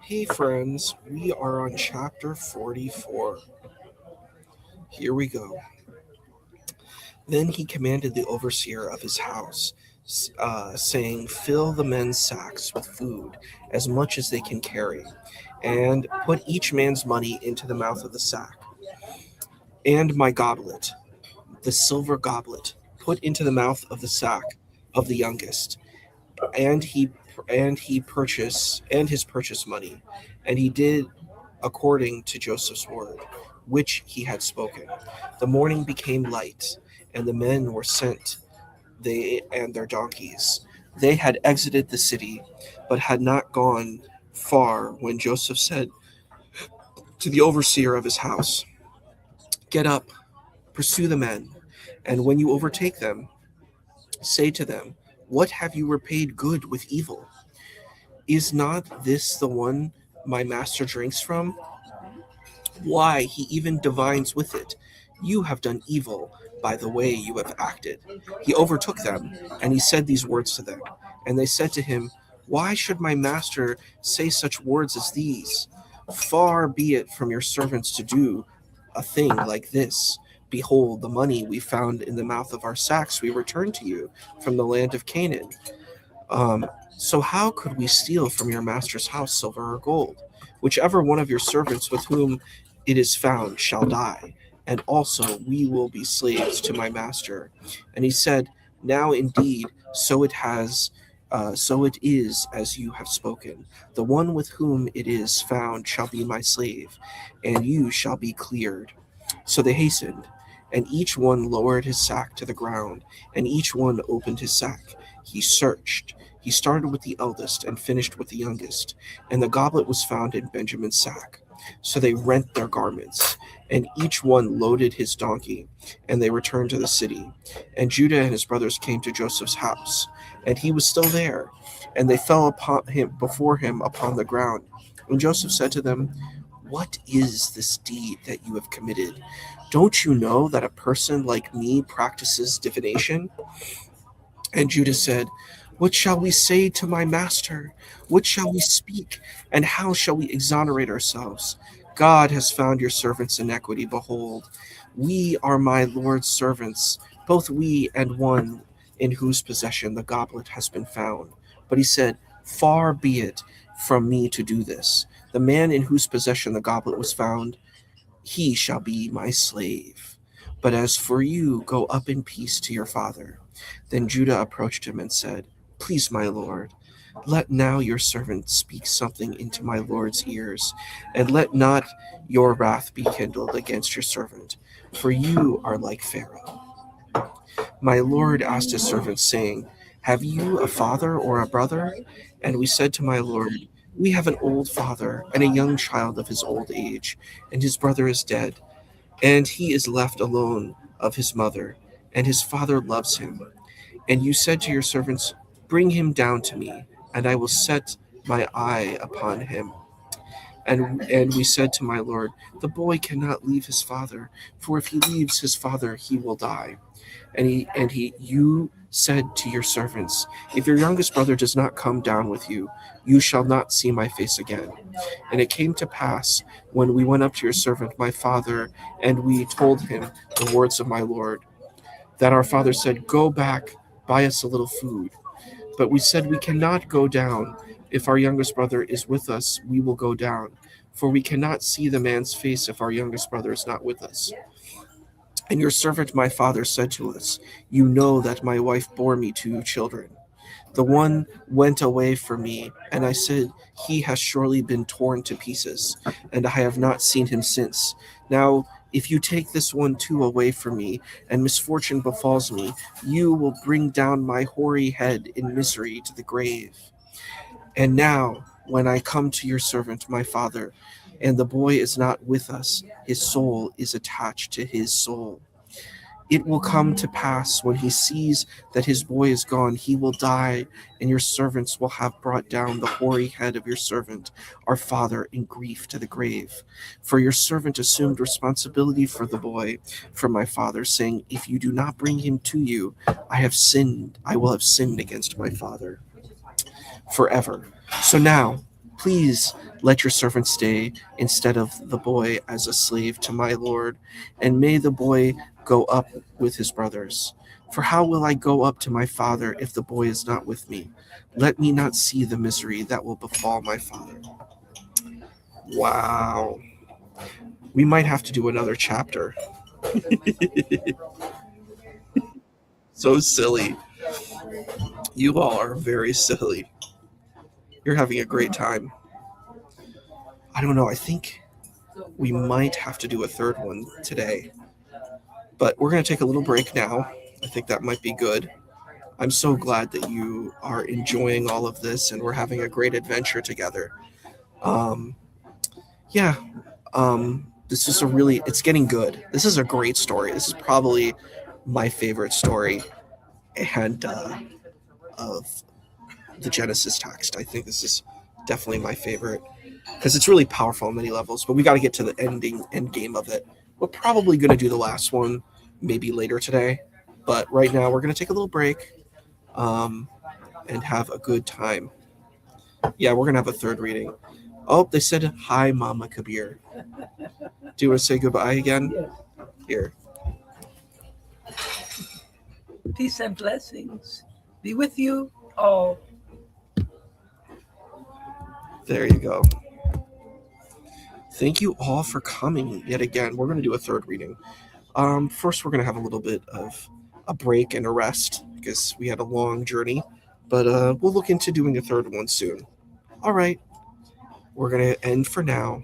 Hey friends, we are on chapter 44. Here we go. Then he commanded the overseer of his house, saying, "Fill the men's sacks with food, as much as they can carry, and put each man's money into the mouth of the sack. And my goblet, the silver goblet, put into the mouth of the sack of the youngest." And he purchased and his purchase money, and he did according to Joseph's word, which he had spoken. The morning became light, and the men were sent, they and their donkeys. They had exited the city, but had not gone far when Joseph said to the overseer of his house, "Get up, pursue the men, and when you overtake them, say to them, 'What have you repaid good with evil? Is not this the one my master drinks from? Why, he even divines with it. You have done evil by the way you have acted.'" He overtook them, and he said these words to them. And they said to him, "Why should my master say such words as these? Far be it from your servants to do a thing like this. Behold, the money we found in the mouth of our sacks we returned to you from the land of Canaan. Um, so how could we steal from your master's house silver or gold? Whichever one of your servants with whom it is found shall die, and also we will be slaves to my master." And he said, "Now indeed, so it is as you have spoken. The one with whom it is found shall be my slave, and you shall be cleared." So they hastened, and each one lowered his sack to the ground, and each one opened his sack. He searched. He started with the eldest and finished with the youngest, and the goblet was found in Benjamin's sack. So they rent their garments, and each one loaded his donkey, and they returned to the city. And Judah and his brothers came to Joseph's house, and he was still there, and they fell upon him before him upon the ground. And Joseph said to them, "What is this deed that you have committed? Don't you know that a person like me practices divination?" And Judah said, "What shall we say to my master? What shall we speak? And how shall we exonerate ourselves? God has found your servants' iniquity. Behold, we are my Lord's servants, both we and one in whose possession the goblet has been found." But he said, "Far be it from me to do this. The man in whose possession the goblet was found, he shall be my slave. But as for you, go up in peace to your father." Then Judah approached him and said, "Please, my lord, let now your servant speak something into my lord's ears, and let not your wrath be kindled against your servant, for you are like Pharaoh." My lord asked his servants, saying, "Have you a father or a brother?" And we said to my lord, "We have an old father and a young child of his old age, and his brother is dead, and he is left alone of his mother, and his father loves him. And you said to your servants, 'Bring him down to me, and I will set my eye upon him.' And we said to my lord, 'The boy cannot leave his father, for if he leaves his father, he will die.' You said to your servants, 'If your youngest brother does not come down with you, you shall not see my face again.' And it came to pass, when we went up to your servant my father, and we told him the words of my lord, that our father said, 'Go back, buy us a little food.' But we said, 'We cannot go down. If our youngest brother is with us, we will go down, for we cannot see the man's face if our youngest brother is not with us.' And your servant my father said to us, 'You know that my wife bore me 2 children. The one went away from me, and I said, He has surely been torn to pieces, and I have not seen him since. Now, if you take this one too away from me, and misfortune befalls me, you will bring down my hoary head in misery to the grave.' And now, when I come to your servant my father, and the boy is not with us, his soul is attached to his soul. It will come to pass, when he sees that his boy is gone, he will die, and your servants will have brought down the hoary head of your servant, our father, in grief to the grave. For your servant assumed responsibility for the boy from my father, saying, 'If you do not bring him to you, I will have sinned against my father forever.' So now, please Let your servant stay instead of the boy as a slave to my lord, and may the boy go up with his brothers. For how will I go up to my father if the boy is not with me? Let me not see the misery that will befall my father. Wow. We might have to do another chapter. So silly. You all are very silly. You're having a great time. I don't know. I think we might have to do a third one today. But we're going to take a little break now. I think that might be good. I'm so glad that you are enjoying all of this and we're having a great adventure together. Um, yeah, this is it's getting good. This is a great story. This is probably my favorite story and of the Genesis text. I think this is definitely my favorite because it's really powerful on many levels. But we got to get to the end game of it. We're probably going to do the last one maybe later today, but right now we're going to take a little break um, and have a good time. Yeah, we're going to have a third reading. Oh, they said hi, Mama Kabir. Do you want to say goodbye again? Here. Peace and blessings be with you all. There you go. Thank you all for coming yet again. We're going to do a third reading. First, we're going to have a little bit of a break and a rest because we had a long journey, but we'll look into doing a third one soon. All right, we're going to end for now.